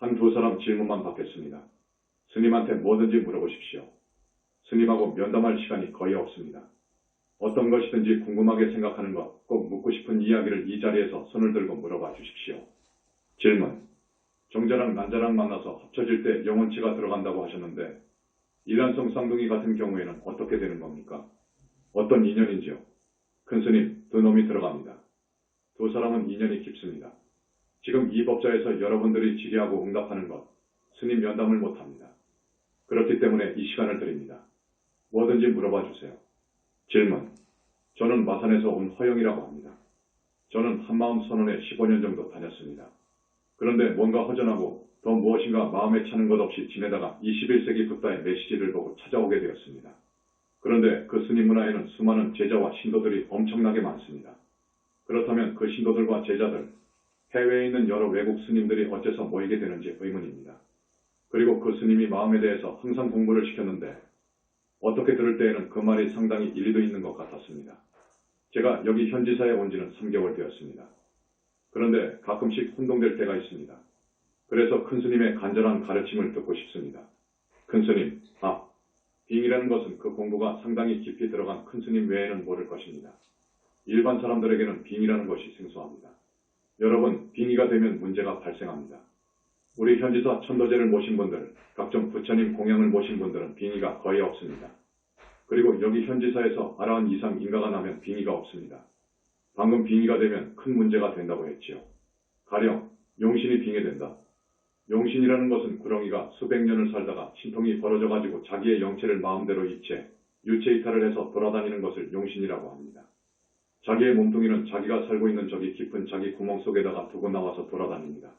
한 두 사람 질문만 받겠습니다. 스님한테 뭐든지 물어보십시오. 스님하고 면담할 시간이 거의 없습니다. 어떤 것이든지 궁금하게 생각하는 것, 꼭 묻고 싶은 이야기를 이 자리에서 손을 들고 물어봐 주십시오. 질문. 정자랑 난자랑 만나서 합쳐질 때 영혼체가 들어간다고 하셨는데 일란성 쌍둥이 같은 경우에는 어떻게 되는 겁니까? 어떤 인연인지요? 큰 스님, 두 놈이 들어갑니다. 두 사람은 인연이 깊습니다. 지금 이 법자에서 여러분들이 질의하고 응답하는 것, 스님 면담을 못합니다. 그렇기 때문에 이 시간을 드립니다. 뭐든지 물어봐 주세요. 질문. 저는 마산에서 온 허영이라고 합니다. 저는 한마음 선원에 15년 정도 다녔습니다. 그런데 뭔가 허전하고 더 무엇인가 마음에 차는 것 없이 지내다가 21세기 붓다의 메시지를 보고 찾아오게 되었습니다. 그런데 그 스님 문화에는 수많은 제자와 신도들이 엄청나게 많습니다. 그렇다면 그 신도들과 제자들, 해외에 있는 여러 외국 스님들이 어째서 모이게 되는지 의문입니다. 그리고 그 스님이 마음에 대해서 항상 공부를 시켰는데 어떻게 들을 때에는 그 말이 상당히 일리도 있는 것 같았습니다. 제가 여기 현지사에 온 지는 3개월 되었습니다. 그런데 가끔씩 혼동될 때가 있습니다. 그래서 큰 스님의 간절한 가르침을 듣고 싶습니다. 큰 스님, 빙이라는 것은 그 공부가 상당히 깊이 들어간 큰 스님 외에는 모를 것입니다. 일반 사람들에게는 빙이라는 것이 생소합니다. 여러분, 빙의가 되면 문제가 발생합니다. 우리 현지사 천도제를 모신 분들, 각종 부처님 공양을 모신 분들은 빙의가 거의 없습니다. 그리고 여기 현지사에서 아라한 이상 인가가 나면 빙의가 없습니다. 방금 빙의가 되면 큰 문제가 된다고 했지요. 가령 용신이 빙의된다. 용신이라는 것은 구렁이가 수백 년을 살다가 신통이 벌어져가지고 자기의 영체를 마음대로 유체 이탈을 해서 돌아다니는 것을 용신이라고 합니다. 자기의 몸뚱이는 자기가 살고 있는 저기 깊은 자기 구멍 속에다가 두고 나와서 돌아다닙니다.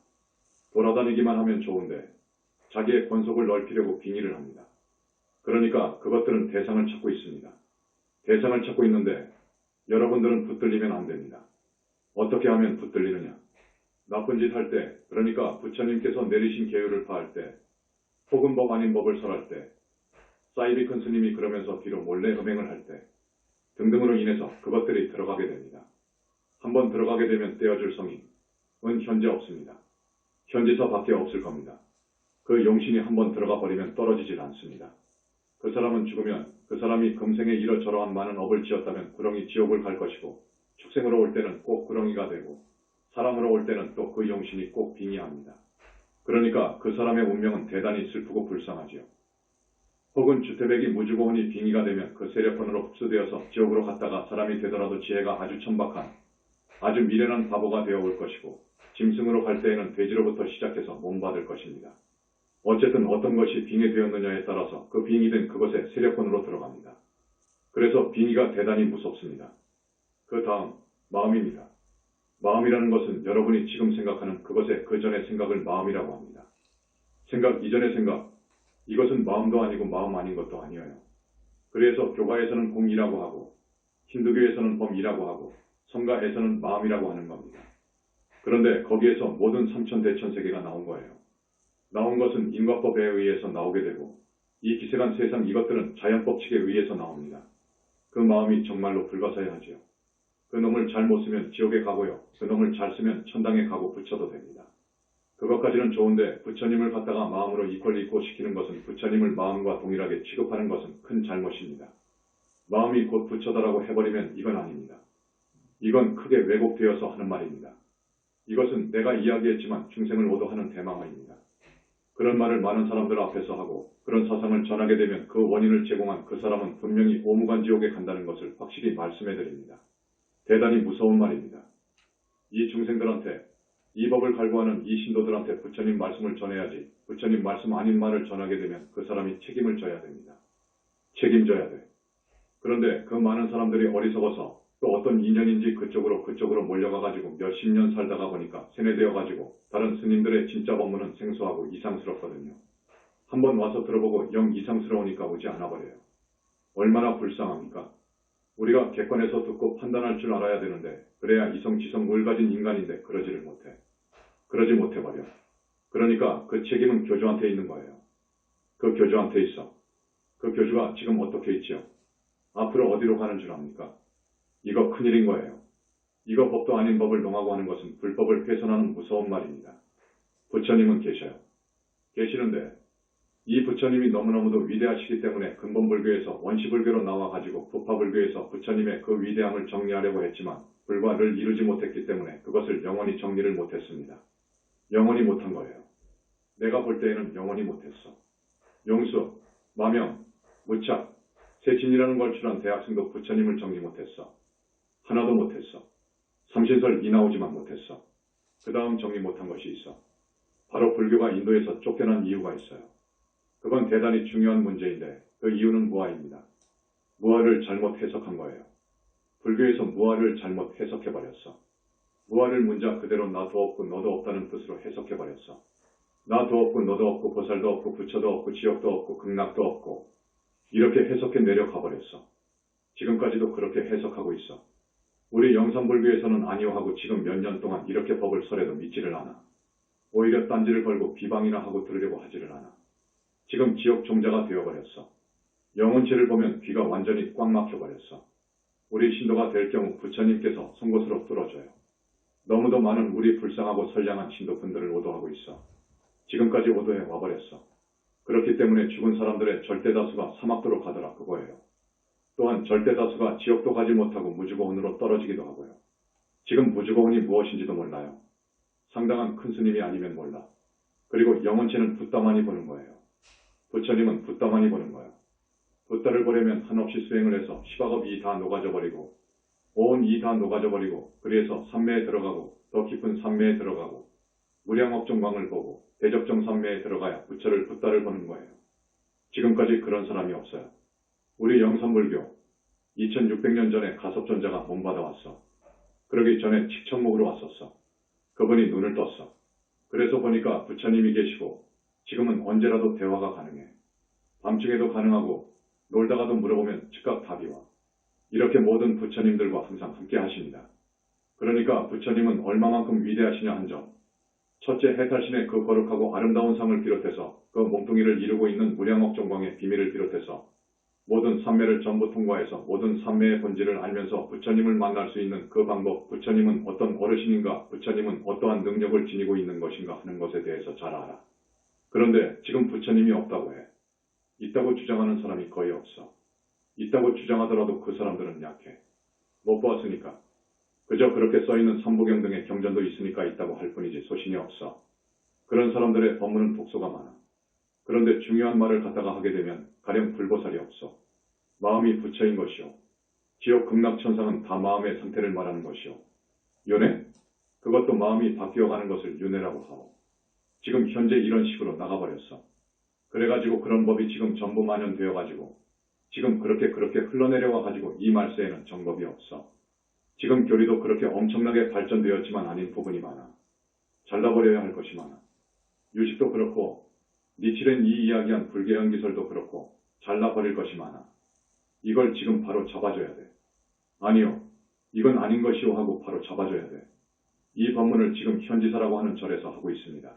돌아다니기만 하면 좋은데 자기의 권속을 넓히려고 빙의를 합니다. 그러니까 그것들은 대상을 찾고 있습니다. 대상을 찾고 있는데 여러분들은 붙들리면 안 됩니다. 어떻게 하면 붙들리느냐? 나쁜 짓 할 때, 그러니까 부처님께서 내리신 계율을 파할 때, 혹은 법 아닌 법을 설할 때, 사이비 큰 스님이 그러면서 뒤로 몰래 음행을 할 때, 등등으로 인해서 그것들이 들어가게 됩니다. 한번 들어가게 되면 떼어줄 성인은 현재 없습니다. 현지사 밖에 없을 겁니다. 그 용신이 한번 들어가 버리면 떨어지질 않습니다. 그 사람은 죽으면 그 사람이 금생에 이러저러한 많은 업을 지었다면 구렁이 지옥을 갈 것이고 축생으로 올 때는 꼭 구렁이가 되고 사람으로 올 때는 또 그 용신이 꼭 빙의합니다. 그러니까 그 사람의 운명은 대단히 슬프고 불쌍하지요. 혹은 주태백이 무주고혼이 빙의가 되면 그 세력권으로 흡수되어서 지옥으로 갔다가 사람이 되더라도 지혜가 아주 천박한 아주 미련한 바보가 되어 올 것이고 짐승으로 갈 때에는 돼지로부터 시작해서 몸받을 것입니다. 어쨌든 어떤 것이 빙의되었느냐에 따라서 그 빙의된 그것의 세력권으로 들어갑니다. 그래서 빙의가 대단히 무섭습니다. 그 다음 마음입니다. 마음이라는 것은 여러분이 지금 생각하는 그것의 그 전의 생각을 마음이라고 합니다. 생각 이전의 생각, 이것은 마음도 아니고 마음 아닌 것도 아니에요. 그래서 교가에서는 공이라고 하고 힌두교에서는 범이라고 하고 성가에서는 마음이라고 하는 겁니다. 그런데 거기에서 모든 삼천대천세계가 나온 거예요. 나온 것은 인과법에 의해서 나오게 되고 이 기세간 세상 이것들은 자연법칙에 의해서 나옵니다. 그 마음이 정말로 불가사의하지요. 그 놈을 잘못 쓰면 지옥에 가고요. 그 놈을 잘 쓰면 천당에 가고 부처도 됩니다. 그것까지는 좋은데 부처님을 갖다가 마음으로 이퀄 시키는 것은 부처님을 마음과 동일하게 취급하는 것은 큰 잘못입니다. 마음이 곧 부처다라고 해버리면 이건 아닙니다. 이건 크게 왜곡되어서 하는 말입니다. 이것은 내가 이야기했지만 중생을 오도하는 대망화입니다. 그런 말을 많은 사람들 앞에서 하고 그런 사상을 전하게 되면 그 원인을 제공한 그 사람은 분명히 오무간지옥에 간다는 것을 확실히 말씀해드립니다. 대단히 무서운 말입니다. 이 중생들한테 이 법을 갈구하는 이 신도들한테 부처님 말씀을 전해야지 부처님 말씀 아닌 말을 전하게 되면 그 사람이 책임을 져야 됩니다. 책임져야 돼. 그런데 그 많은 사람들이 어리석어서 또 어떤 인연인지 그쪽으로 몰려가가지고 몇십 년 살다가 보니까 세뇌되어가지고 다른 스님들의 진짜 법문은 생소하고 이상스럽거든요. 한번 와서 들어보고 영 이상스러우니까 오지 않아버려요. 얼마나 불쌍합니까? 우리가 객관에서 듣고 판단할 줄 알아야 되는데 그래야 이성지성을 가진 인간인데 그러지를 못해. 그러지 못해버려. 그러니까 그 책임은 교주한테 있는 거예요. 그 교주한테 있어. 그 교주가 지금 어떻게 있지요? 앞으로 어디로 가는 줄 압니까? 이거 큰일인 거예요. 이거 법도 아닌 법을 농하고 하는 것은 불법을 훼손하는 무서운 말입니다. 부처님은 계셔요. 계시는데 이 부처님이 너무너무도 위대하시기 때문에 근본불교에서 원시불교로 나와가지고 부파불교에서 부처님의 그 위대함을 정리하려고 했지만 불과를 이루지 못했기 때문에 그것을 영원히 정리를 못했습니다. 영원히 못한 거예요. 내가 볼 때에는 영원히 못했어. 용수, 마명, 무착, 세친이라는 걸 출한 대학생도 부처님을 정리 못했어. 하나도 못했어. 삼신설 이나오지만 못했어. 그 다음 정리 못한 것이 있어. 바로 불교가 인도에서 쫓겨난 이유가 있어요. 그건 대단히 중요한 문제인데 그 이유는 무아입니다. 무아를 잘못 해석한 거예요. 불교에서 무아를 잘못 해석해버렸어. 무아를 문자 그대로 나도 없고 너도 없다는 뜻으로 해석해버렸어. 나도 없고 너도 없고 보살도 없고 부처도 없고 지옥도 없고 극락도 없고 이렇게 해석해 내려가버렸어. 지금까지도 그렇게 해석하고 있어. 우리 영산불교에서는 아니요 하고 지금 몇 년 동안 이렇게 법을 설해도 믿지를 않아. 오히려 딴지를 걸고 비방이나 하고 들으려고 하지를 않아. 지금 지옥 종자가 되어버렸어. 영혼체를 보면 귀가 완전히 꽉 막혀버렸어. 우리 신도가 될 경우 부처님께서 송곳으로 뚫어줘요. 너무도 많은 우리 불쌍하고 선량한 신도분들을 오도하고 있어. 지금까지 오도해 와버렸어. 그렇기 때문에 죽은 사람들의 절대다수가 사막도로 가더라 그거예요. 또한 절대다수가 지옥도 가지 못하고 무주고원으로 떨어지기도 하고요. 지금 무주고원이 무엇인지도 몰라요. 상당한 큰 스님이 아니면 몰라. 그리고 영혼체는 붓다만이 보는 거예요. 부처님은 붓다만이 보는 거예요. 붓다를 보려면 한없이 수행을 해서 10억업 이 다 녹아져 버리고 온 이 다 녹아져 버리고 그래서 삼매에 들어가고 더 깊은 삼매에 들어가고 무량업종광을 보고 대적정 삼매에 들어가야 부처를 붓다를 보는 거예요. 지금까지 그런 사람이 없어요. 우리 영산불교 2600년 전에 가섭전자가 몸받아왔어. 그러기 전에 칙천목으로 왔었어. 그분이 눈을 떴어. 그래서 보니까 부처님이 계시고 지금은 언제라도 대화가 가능해. 밤중에도 가능하고 놀다가도 물어보면 즉각 답이 와. 이렇게 모든 부처님들과 항상 함께 하십니다. 그러니까 부처님은 얼마만큼 위대하시냐 한 점. 첫째 해탈신의 그 거룩하고 아름다운 상을 비롯해서 그 몸뚱이를 이루고 있는 무량억정광의 비밀을 비롯해서 모든 삼매를 전부 통과해서 모든 삼매의 본질을 알면서 부처님을 만날 수 있는 그 방법, 부처님은 어떤 어르신인가, 부처님은 어떠한 능력을 지니고 있는 것인가 하는 것에 대해서 잘 알아. 그런데 지금 부처님이 없다고 해. 있다고 주장하는 사람이 거의 없어. 있다고 주장하더라도 그 사람들은 약해. 못 보았으니까. 그저 그렇게 써있는 삼부경 등의 경전도 있으니까 있다고 할 뿐이지 소신이 없어. 그런 사람들의 법문은 독소가 많아. 그런데 중요한 말을 갖다가 하게 되면 가령 불보살이 없어. 마음이 부처인 것이요. 지옥 극락천상은 다 마음의 상태를 말하는 것이요. 윤회? 그것도 마음이 바뀌어가는 것을 윤회라고 하오. 지금 현재 이런 식으로 나가버렸어. 그래가지고 그런 법이 지금 전부 만연되어가지고 지금 그렇게 흘러내려와가지고 이 말세에는 정법이 없어. 지금 교리도 그렇게 엄청나게 발전되었지만 아닌 부분이 많아. 잘라버려야 할 것이 많아. 유식도 그렇고 니칠은 이 이야기한 불개연 기설도 그렇고 잘라버릴 것이 많아. 이걸 지금 바로 잡아줘야 돼. 아니요. 이건 아닌 것이오 하고 바로 잡아줘야 돼. 이 법문을 지금 현지사라고 하는 절에서 하고 있습니다.